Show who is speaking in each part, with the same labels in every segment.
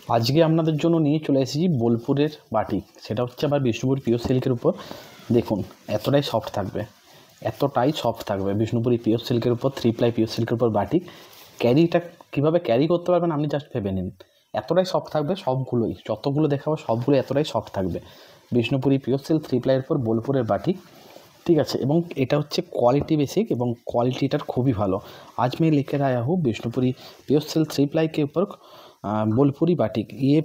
Speaker 1: আজকে আপনাদের জন্য নিয়ে চলে এসেছি বোলপুরের বাটিক। সেটা হচ্ছে আবার বিষ্ণুপুর পিওর সিল্কের উপর। দেখুন এতটাই সফট থাকবে বিষ্ণুপুরি পিওর সিল্কের উপর, 3 প্লাই পিওর সিল্কের উপর বাটিক। ক্যারিটা কীভাবে ক্যারি করতে পারবেন আপনি জাস্ট ভেবে নিন। এতটাই সফট থাকবে সবগুলোই, যতগুলো দেখাবো সবগুলো এতটাই সফট থাকবে। বিষ্ণুপুরি পিওর সিল্ক 3 প্লাইয়ের উপর বোলপুরের বাটিক, ठीक है। এবং এটা হচ্ছে क्वालिटी बेसिक এবং क्वालिटीটার খুবই ভালো। आज मैं लेकर आया हूँ बिष्णुपुरी प्योर सिल्क 3 प्लाई के ऊपर बोलपुरी बाटिक। ये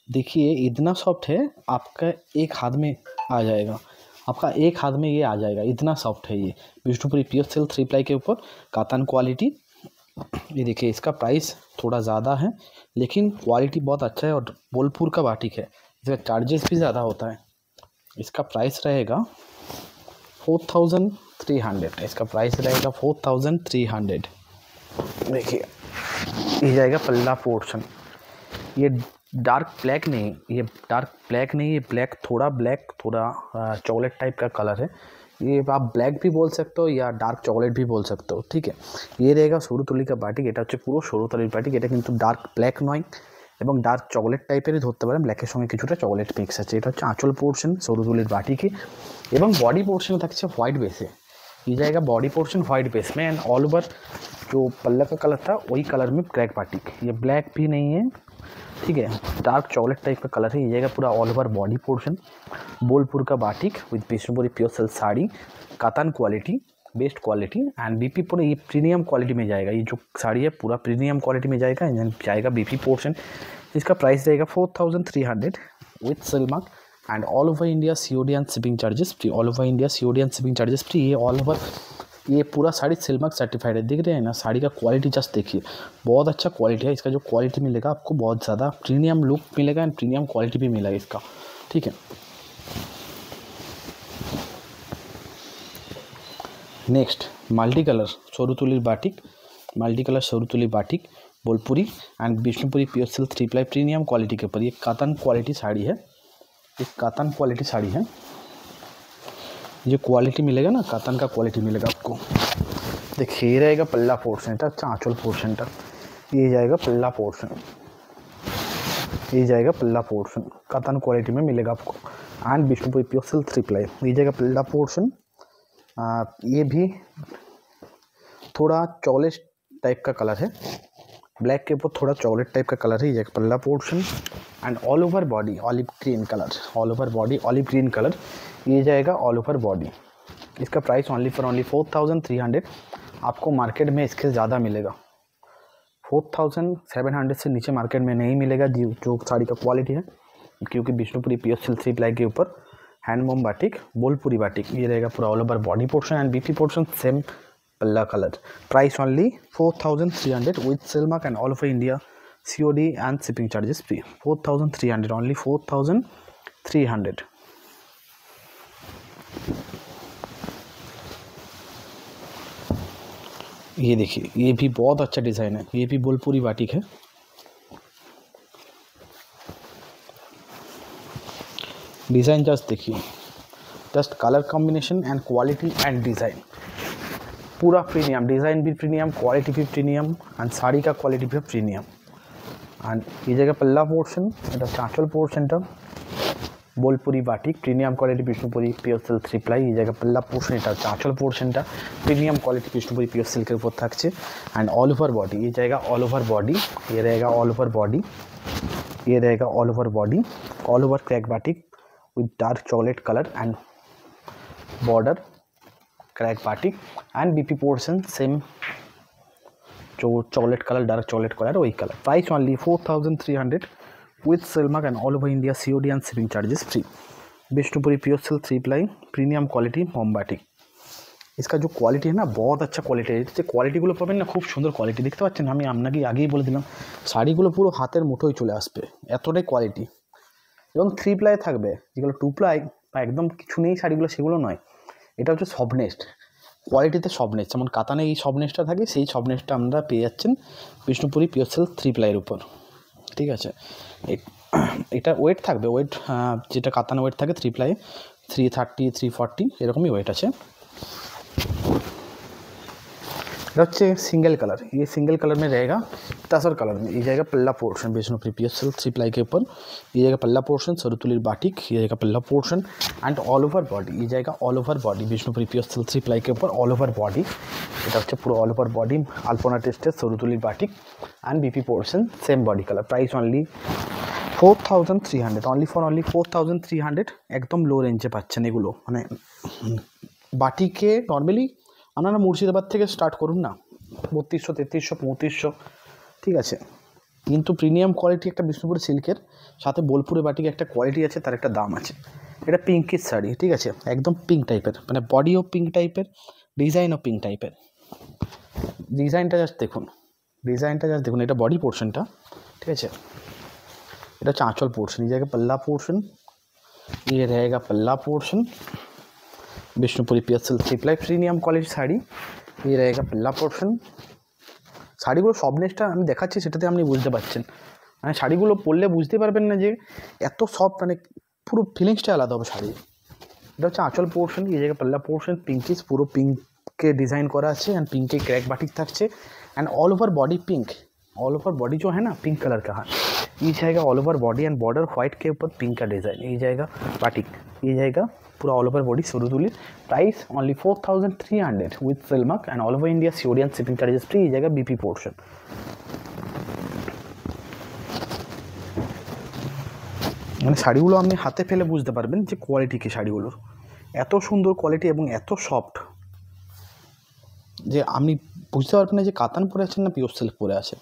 Speaker 1: देखिए इतना सॉफ्ट है, आपका एक हाथ में आ जाएगा, आपका एक हाथ में ये आ जाएगा, इतना सॉफ्ट है ये बिष्णुपुरी प्योर सिल्क 3 प्लाई के ऊपर कातन क्वालिटी। ये देखिए इसका प्राइस थोड़ा ज़्यादा है लेकिन क्वालिटी बहुत अच्छा है और बोलपुर का बाटिक है, इसका चार्जेस भी ज़्यादा होता है। इसका प्राइस रहेगा 4300, इसका प्राइस रहेगा 4300। देखिए ये जाएगा पल्ला पोर्शन। ये डार्क ब्लैक नहीं, ये ब्लैक थोड़ा चॉकलेट टाइप का कलर है। ये आप ब्लैक भी बोल सकते हो या डार्क चॉकलेट भी बोल सकते हो, ठीक है। ये रहेगा সরুতুলি का বাটিক। এটা হচ্ছে পুরো সরুতুলির বাটিক। এটা কিন্তু ডার্ক ব্ল্যাক নয় এবং ডার্ক চকলেট টাইপেরই ধরতে পারেন, ব্ল্যাকের সঙ্গে কিছুটা চকলেট মিক্স আছে। এটা হচ্ছে আঁচল পোর্শন সরুতুলির বাটিকে এবং बॉडी पोर्शन থাকছে হোয়াইট বেসে। ये जाएगा बॉडी पोर्शन वाइट बेस में एंड ऑल ओवर जो पल्ला का कलर था वही कलर में क्रैक बाटिक। ये ब्लैक भी नहीं है, ठीक है, डार्क चॉकलेट टाइप का कलर है। ये जाएगा पूरा all over body portion Bolpur का batik with Bishnupuri pure silk sari, कातन quality, best quality and BP पूरा ये प्रीमियम क्वालिटी में जाएगा। ये जो साड़ी है पूरा प्रीमियम क्वालिटी में जाएगा, जाएगा बीपी पोर्शन। इसका प्राइस रहेगा 4300 with silk and all over India COD and shipping charges free. All over India COD and shipping charges free. ये ऑल ओवर ये पूरा साड़ी सिल्क सर्टिफाइड है। दिख रहे हैं ना, साड़ी का क्वालिटी जस्ट देखिए, बहुत अच्छा क्वालिटी है। इसका जो क्वालिटी मिलेगा आपको बहुत ज़्यादा प्रीमियम लुक मिलेगा एंड प्रीमियम क्वालिटी भी मिलेगा इसका, ठीक है। नेक्स्ट मल्टी कलर सरुतुलिर बाटिक, मल्टी कलर सरुतुली batik Bolpuri and Bishnupuri pure silk 3 ply premium quality के ऊपर। ये कातन क्वालिटी साड़ी है, एक कातन क्वालिटी साड़ी है। जो क्वालिटी मिलेगा ना, कातन का क्वालिटी मिलेगा आपको। देखिए ये रहेगा पल्ला पोर्शन, अच्छा आँचल पोर्शन था। ये जाएगा पल्ला पोर्शन, ये जाएगा पल्ला पोर्शन, कातन क्वालिटी में मिलेगा आपको and Bishnupuri pure silk 3 ply. ये जाएगा पल्ला पोर्शन। ये भी थोड़ा चॉकलेट टाइप का कलर है, ब्लैक के ऊपर थोड़ा चॉकलेट टाइप का कलर है। ये पल्ला portion and all over body olive green colour, all over body olive green colour. ये जाएगा ऑल ओवर बॉडी। इसका प्राइस ओनली 4300। आपको मार्केट में इसके ज़्यादा मिलेगा, 4700 से नीचे मार्केट में नहीं मिलेगा जो साड़ी का क्वालिटी है, क्योंकि बिष्णुपुरी प्योर सिल्क 3 प्लाई के ऊपर हैंडलूम बाटिक बोलपुरी बाटिक। ये रहेगा पूरा all over body portion and BP portion same पल्ला colour. Price only 4300 with silk and all over India COD and shipping charges free. 4300 only 4300। ये देखिए ये भी बहुत अच्छा डिज़ाइन है, ये भी बोलपुरी बाटिक है। डिज़ाइन जस्ट देखिए, just colour combination and quality and design पूरा प्रीमियम, डिज़ाइन भी प्रीमियम, क्वालिटी भी प्रीमियम एंड साड़ी का क्वालिटी भी प्रीमियम। एंड ये जगह पल्ला पोर्शन, এটা চাঁচল পোর্শনটা Bolpuri batik premium quality Bishnupuri pure silk 3 ply. ये जगह पल्ला पोर्शन, এটা চাঁচল পোর্শনটা premium quality Bishnupuri pure silk के ऊपर থাকছে एंड ऑल ओवर बॉडी। ये जाएगा ऑल ओवर बॉडी, ये रहेगा ऑल ओवर बॉडी, ये रहेगा all over body, all over crack batik with dark chocolate colour and border crack batik and BP portion same जो chocolate colour, dark chocolate colour वही colour. Price only 4300 with silk and all over India COD and shipping charges free. Bishnupuri pure silk 3 ply premium quality मोमबाटिक। इसका जो quality है ना बहुत अच्छा quality है। যে কোয়ালিটিগুলো পাবেন না খুব সুন্দর কোয়ালিটি, দেখতে পাচ্ছেন আমি আপনাকে আগেই বলে দিলাম শাড়িগুলো পুরো হাতের মুঠোয় চলে আসবে, এতটাই কোয়ালিটি। এবং 3 প্লাই থাকবে, যেগুলো 2 প্লাই বা একদম কিছু নেই শাড়িগুলো সেগুলো নয়। এটা হচ্ছে সফটনেস কোয়ালিটিতে, সফটনেস যেমন কাতানে এই সফটনেসটা থাকে সেই সফটনেসটা আমরা পেয়ে যাচ্ছেন বিষ্ণুপুরি পিওর সিল্ক 3 প্লাইয়ের উপর, ঠিক আছে। এটা ওয়েট থাকবে, ওয়েট যেটা কাতানে ওয়েট থাকে 3 প্লাই 330 340 এরকমই ওয়েট আছে। ये सिंगल कलर, ये सिंगल कलर में रहेगा, तसर कलर में। ये जाएगा पल्ला portion Vishnupuri pure silk 3 ply के ऊपर। ये जाएगा पल्ला पोर्शन सरुतुलिर बाटिक, ये जाएगा पल्ला portion and all over body. ये जाएगा all over body Vishnupuri pure silk 3 ply के ऊपर ऑल ओवर बॉडी। এটা হচ্ছে পুরো অল ওভার বডি আলপনা টেস্টের সরুতুলির batik and BP portion same body colour. Price only 4300, only for only 4300। একদম লো রেঞ্জে পাচ্ছেন এগুলো। মানে বাটিকে নর্মালি আপনারা মুর্শিদাবাদ থেকে স্টার্ট করুন না, 3200, 3300, 3500, ঠিক আছে। কিন্তু প্রিমিয়াম কোয়ালিটি একটা বিষ্ণুপুর সিল্কের সাথে বোলপুরে বাটিকে একটা কোয়ালিটি আছে, তার একটা দাম আছে। এটা পিঙ্কিশ শাড়ি, ঠিক আছে, একদম পিঙ্ক টাইপের, মানে বডিও পিঙ্ক টাইপের, ডিজাইনও পিঙ্ক টাইপের। ডিজাইনটা জাস্ট দেখুন, এটা বডি পোর্শনটা, ঠিক আছে। এটা হচ্ছে आंचल पोर्शन। ये जाएगा पल्ला पोर्शन, ये रहेगा पल्ला portion Vishnupuri pure silk 3 ply premium quality sari. ये रहेगा पल्ला पोर्शन। শাড়িগুলো সফটনেসটা আমি দেখাচ্ছি, সেটাতে আপনি বুঝতে পারছেন। মানে শাড়িগুলো পরলে বুঝতে পারবেন না যে এত সফট, মানে পুরো ফিলিংসটা আলাদা হবে শাড়ি। এটা হচ্ছে आंचल पोर्शन। ये जाएगा पल्ला पोर्शन, पिंकिश, পুরো পিঙ্কে ডিজাइन করা আছে एंड पिंक के क्रैक बाटिक থাকছে and all over body pink. All over body जो है ना पिंक कलर का है। ये जाएगा all over body and border white के ऊपर पिंक का डिज़ाइन। ये जाएगा बाटिक, ये जाएगा पूरा ऑल ओवर बॉडी सरुतुली। Price only 4300 with silk and all over India COD and shipping charges free. ये जाएगा बीपी पोर्शन। মানে শাড়িগুলো আপনি হাতে ফেলে বুঝতে পারবেন যে কোয়ালিটি কি শাড়িগুলোর, এত সুন্দর কোয়ালিটি এবং এত সফট যে আপনি বুঝতে পারবেন না যে কাতান পরে আছেন না পিওর সিল্ক পরে আছেন।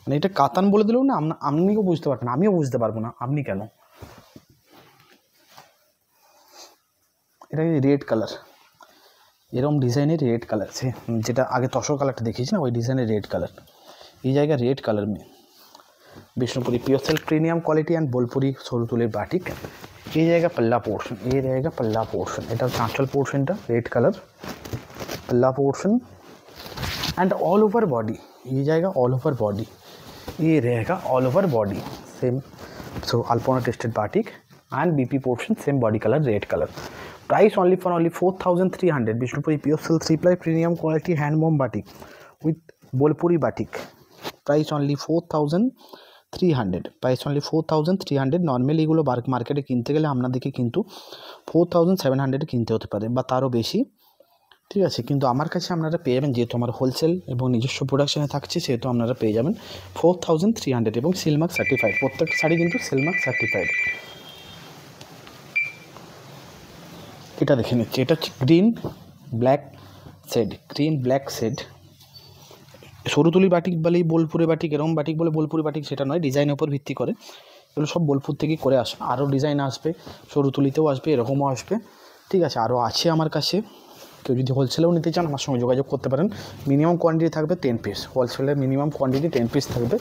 Speaker 1: মানে এটা কাতান বলে দিলেও না আপনিও বুঝতে পারবেন, আমিও বুঝতে পারবো না, আপনি কেন। এটা রেড কালার, এরকম ডিজাইনের রেড কালার আছে, যেটা আগে তসর কালারটা দেখিয়েছি না, ওই ডিজাইনের রেড কালার। এই জায়গা রেড কালার में Bishnupuri pure silk premium quality and Bolpuri सरुतुलिर बाटिक। ये जाएगा पल्ला पोर्शन, ये रहेगा पल्ला पोर्शन। এটা आंचल पोर्शनটা रेड कलर, पल्ला portion and all over body. ये जाएगा ऑल ओवर बॉडी, ये रहेगा all over body same. So अल्पोना tested batik and BP portion same body colour red colour. Price only for only 4300 Bishnupuri pure silk 3 ply premium quality handloom batik with बोलपुरी batik. Price only 4300, price only 4300। Normally এগুলো মার্কেটে কিনতে গেলে আপনাদেরকে কিন্তু 4700 কিনতে হতে পারে বা তারও বেশি, ঠিক আছে। কিন্তু আমার কাছে আপনারা পেয়ে যাবেন, যেহেতু আমার হোলসেল এবং নিজস্ব প্রোডাকশনে থাকছে, সেহেতু আপনারা পেয়ে যাবেন 4300 এবং সিলমার্ক সার্টিফাইড। প্রত্যেকটা শাড়ি কিন্তু সিলমার্ক সার্টিফাইড। এটা দেখে নিচ্ছি, এটা হচ্ছে green black shade, green black shade. সরুতুলি বাটিক বলেই বোলপুরে বাটিক, এরকম বাটিক বলে বোলপুরি বাটিক সেটা নয়, ডিজাইনের উপর ভিত্তি করে। এগুলো সব বোলপুর থেকে করে আসে, আরও ডিজাইন আসবে, সরুতুলিতেও আসবে, এরকমও আসবে, ঠিক আছে। আরও আছে আমার কাছে, কেউ যদি হোলসেলেও নিতে চান আমার সঙ্গে যোগাযোগ করতে পারেন। মিনিমাম কোয়ান্টিটি থাকবে 10 পিস, হোলসেলের মিনিমাম কোয়ান্টিটি 10 পিস থাকবে।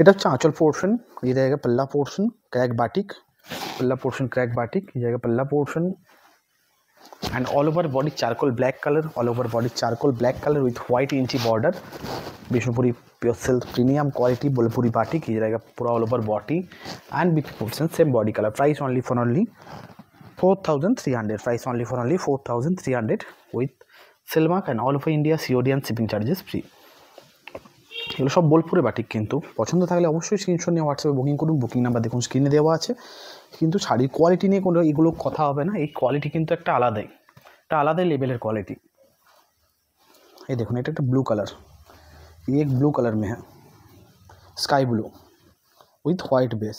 Speaker 1: এটা হচ্ছে आंचल पोर्शन। ये रहेगा पल्ला पोर्शन क्रैक बाटिक, पल्ला पोर्शन क्रैक बाटिक। ये जाएगा पल्ला portion and all over body charcoal black colour, all over body charcoal black colour with white इंची border. Bishnupuri pure silk premium quality Bolpuri batik. ये रहेगा पूरा all over body and BP portion same body colour. Price only for only 4300, price only for only 4300 with silk and all over India COD and shipping charges free. এগুলো সব বোলপুরে batik. কিন্তু পছন্দ থাকলে অবশ্যই স্ক্রিনশট নিয়ে হোয়াটসঅ্যাপে বুকিং করুন। বুকিং নাম্বার দেখুন স্ক্রিনে দেওয়া আছে। কিন্তু শাড়ির কোয়ালিটি নিয়ে কোনো এগুলো কথা হবে না, এই কোয়ালিটি কিন্তু একটা আলাদাই লেভেলের কোয়ালিটি। এই দেখুন, এটা একটা ব্লু কালার, ये एक ब्लू कलर में है, sky blue with white base,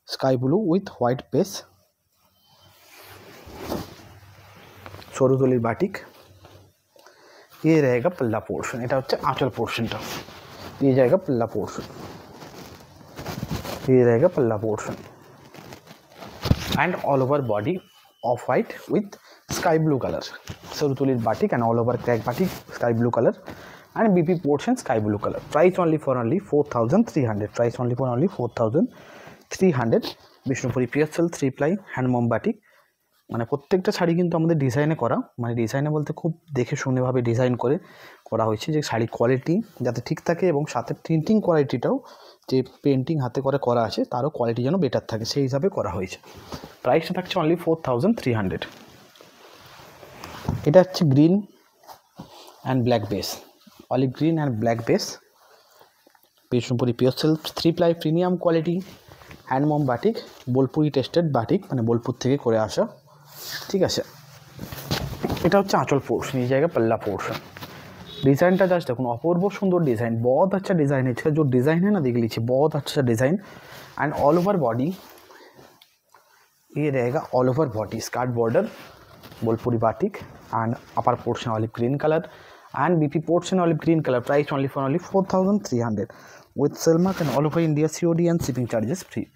Speaker 1: sky blue with white base सरुतुलिर बाटिक। ये रहेगा पल्ला पोर्शन, এটা হচ্ছে आंचल पोर्शनটা। ये जाएगा पल्ला पोर्शन, ये रहेगा पल्ला portion and all over body off white with sky blue colour सरुतुलिर batik and all over crack batik sky blue colour and BP portion sky blue colour. Price only for only 4300, price only for only 4300 Bishnupuri pure silk 3 ply handloom batik. মানে প্রত্যেকটা শাড়ি কিন্তু আমাদের ডিজাইনে করা, মানে ডিজাইনে বলতে খুব দেখে শুনেভাবে ডিজাইন করে করা হয়েছে, যে শাড়ির কোয়ালিটি যাতে ঠিক থাকে এবং সাথে প্রিন্টিং কোয়ালিটিটাও, যে পেন্টিং হাতে করে করা আছে তারও কোয়ালিটি যেন বেটার থাকে, সেই হিসাবে করা হয়েছে। প্রাইসটা থাকছে অনলি 4300। এটা হচ্ছে green and black base, olive green and black base, Bishnupuri pure silk 3 ply premium quality handloom batik, Bolpuri tested batik, মানে বোলপুর থেকে করে আসা। ঠিক আছে, এটা হচ্ছে আঁচল পোর্শন, এই জায়গায় पल्ला पोर्शन। डिज़ाइनটা জাস্ট দেখুন, অপূর্ব সুন্দর ডিज़ाइन, बहुत अच्छा डिज़ाइन है इसका, जो डिज़ाइन है ना देख लीजिए, बहुत अच्छा design and all over body ये रहेगा, all over body skirt border Bolpuri batik and upper portion olive green colour and BP portion olive green colour, price only for only 4300 with Selmark and all over India, COD and shipping charges free,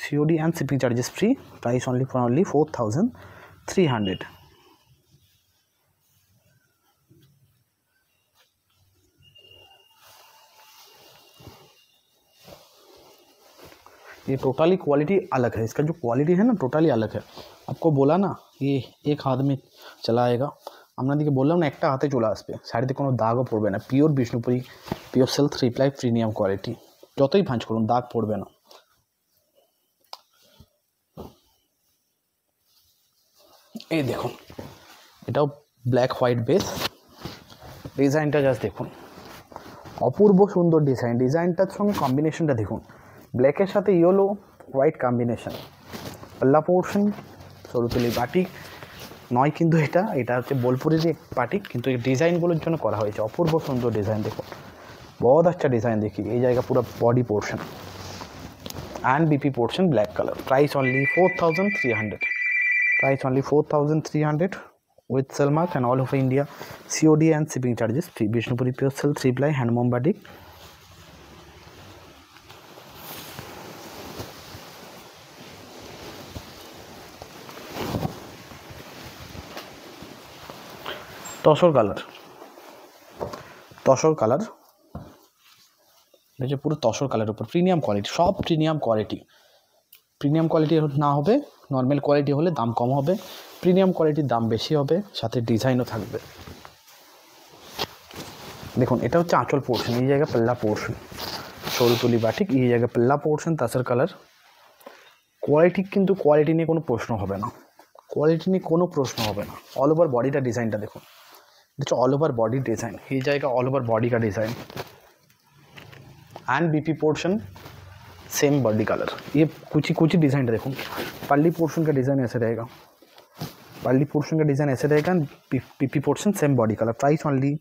Speaker 1: COD and shipping charges free, price only for only 4300। ये totally quality अलग है, इसका जो quality है ना totally अलग है। आपको बोला ना ये एक हाथ में चलाएगा, আপনাদেরকে বললাম না একটা হাতে চলে আসবে, শাড়িতে কোনো দাগও পড়বে না, pure Bishnupuri pure silk 3 ply premium quality, যতই ভাঁজ করুন দাগ পড়বে না। এই দেখুন, এটাও ব্ল্যাক হোয়াইট বেস, ডিজাইনটা জাস্ট দেখুন, অপূর্ব সুন্দর ডিজাইন, ডিজাইনটার সঙ্গে কম্বিনেশনটা দেখুন, ব্ল্যাকের সাথে ইয়েলো হোয়াইট কম্বিনেশন, पल्ला पोर्शन সরুতুলি বাটিক নয়, কিন্তু এটা হচ্ছে বোলপুরের বাটিক, কিন্তু এই ডিজাইনগুলোর জন্য করা হয়েছে, অপূর্ব সুন্দর ডিজাইন দেখুন, बहुत अच्छा डिज़ाइन देखिए, ये जाएगा पूरा body portion and BP portion black colour, price only 4300, price only 4300 with Selmark and all over India, COD and shipping charges free, Bishnupuri pure silk 3 ply handloom batik. Tussar colour, tussar colour देखिए पूरा tussar colour ऊपर premium quality, सब premium quality, premium quality ना होबे normal quality होले दाम कम होबे, premium क्वालिटीर दाम बेशी होबे, साथे डिजाइनও থাকবে। দেখুন এটা হচ্ছে আঁচল পোর্শন, এই জায়গা पल्ला पोर्शन সরুতুলি বাটিক, এই জায়গা पल्ला पोर्शन तसर कलर, কোয়ালিটি কিন্তু কোয়ালিটি নিয়ে কোনো প্রশ্ন হবে না, কোয়ালিটি নিয়ে কোনো প্রশ্ন হবে না। অল ওভার বডিটা ডিজাইনটা দেখুন, এটা ऑल ओवर बॉडी डिज़ाइन, ये जाएगा ऑल ओवर बॉडी का design and BP portion same body colour, ये कुछ ही डिज़ाइन देखो, पल्ली पोर्शन का डिज़ाइन ऐसे रहेगा, पल्ली पोर्शन का डिज़ाइन ऐसे रहेगा, BP portion same body colour, price only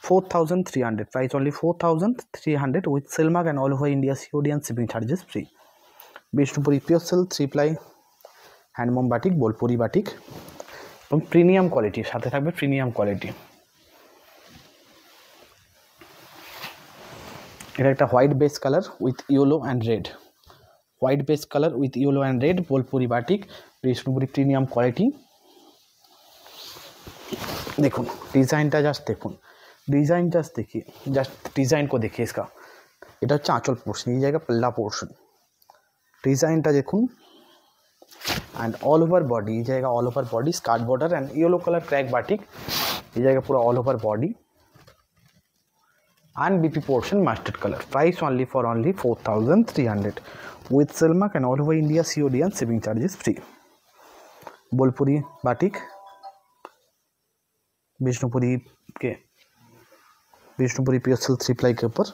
Speaker 1: 4300, price only 4300 with Selmark and all over India, COD and shipping charges free, Bishnupuri pure silk 3 ply handloom batik, Bolpuri batik এবং প্রিমিয়াম কোয়ালিটির সাথে থাকবে প্রিমিয়াম কোয়ালিটি। এটা একটা white base colour with yellow and red, white base colour with yellow and red, Bolpuri batik, Bishnupuri premium quality. देखुन डिजाइनটা just দেখুন, design just देखिए, जस्ट डिजाइन को देखिए इसका, এটা হচ্ছে আঁচল পোর্শন, এই জায়গা पल्ला पोर्शन, डिजाइनটা দেখুন एंड ऑल ओवर बॉडी, ये जाएगा all over body skirt border and yellow colour crack batik, ये जाएगा पूरा all over body and BP portion mustard colour, price only for only 4300 with Selmark and all over India, COD and shipping charges free, Bolpuri batik Bishnupuri pure silk 3 ply के ऊपर।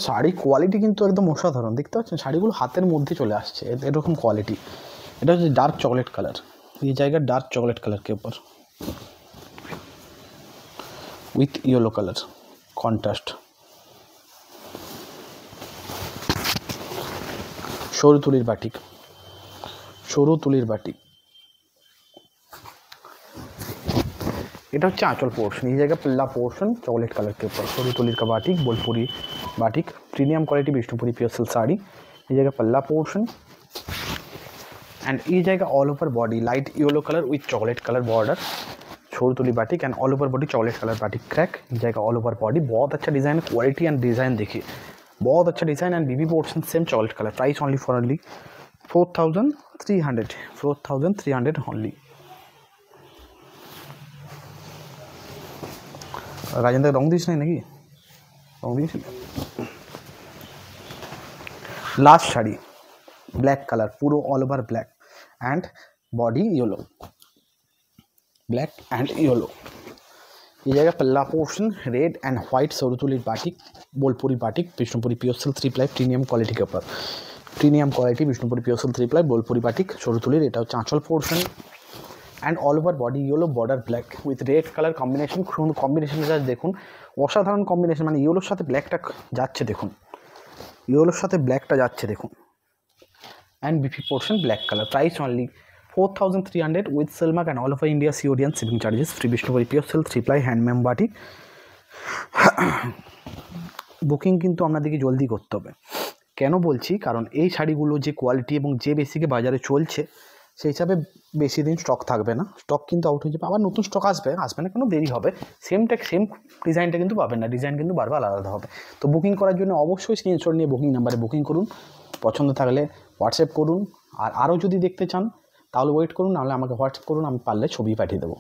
Speaker 1: Sari quality কিন্তু একদম অসাধারণ, দেখতে পাচ্ছেন শাড়িগুলো হাতের মধ্যে চলে আসছে, এরকম কোয়ালিটি। এটা হচ্ছে ডার্ক চকলেট কালার, এই জায়গা ডার্ক চকলেট কালার के ऊपर विथ येलो कलर कॉन्ट्रास्ट, সরুতুলির বাটিক, সরুতুলির বাটিক, এটা হচ্ছে আঁচল পোর্শন, এই জায়গা पल्ला पोर्शन चॉकलेट कलर के ऊपर, সরুতুলির का batik, Bolpuri batik premium quality Bishnupuri pure silk sari, ये जाएगा पल्ला पोर्शन एंड ये जाएगा all over body light yellow colour with chocolate colour border, छोरतुली batik and all over body chocolate colour batik crack, ये जाएगा ऑल ओवर बॉडी, बहुत अच्छा डिज़ाइन, क्वालिटी एंड डिज़ाइन देखिए, बहुत अच्छा design and BB portion same chocolate colour, price only for only 4300 only. Rajendra रंग दिस नहीं नाकि रंग दिस लास्ट शाड़ी ब्लैक कलर पुरो all over black and body yellow, black and yellow. ये जाएगा पल्ला पोर्शन रेड एंड व्हाइट सरुतुली batik, Bolpuri batik, Bishnupuri pure silk 3 ply premium quality के ऊपर, premium quality Bishnupuri pure silk 3 ply Bolpuri batik सरुतुलिर। এটা হচ্ছে আঁচল portion and all over body yellow, border black with red colour combination. কম্বিনেশনটা দেখুন, অসাধারণ কম্বিনেশন, মানে ইয়েলোর সাথে ব্ল্যাকটা যাচ্ছে দেখুন, ইয়েলোর সাথে ব্ল্যাকটা যাচ্ছে দেখুন। And BP portion black colour. Price only 4300 with silk mark and all over India COD and shipping charges free. Bishnupuri pure silk 3 ply handmade batik. Booking কিন্তু আপনাদেরকে জলদি করতে হবে। কেন বলছি, কারণ এই শাড়িগুলো যে কোয়ালিটি এবং যে বেসিকে বাজারে চলছে সেই হিসাবে বেশি দিন স্টক থাকবে না, স্টক কিন্তু আউট হয়ে যাবে, আবার নতুন স্টক আসবে না, কোনো দেরি হবে, সেম ডিজাইনটা কিন্তু পাবেন না, ডিজাইন কিন্তু বারবার আলাদা হবে। তো বুকিং করার জন্য অবশ্যই স্ক্রিনশট নিয়ে বুকিং নাম্বারে বুকিং করুন, পছন্দ থাকলে হোয়াটসঅ্যাপ করুন, আর আরও যদি দেখতে চান তাহলে ওয়েট করুন, নাহলে আমাকে হোয়াটসঅ্যাপ করুন, আমি পারলে ছবি পাঠিয়ে দেবো।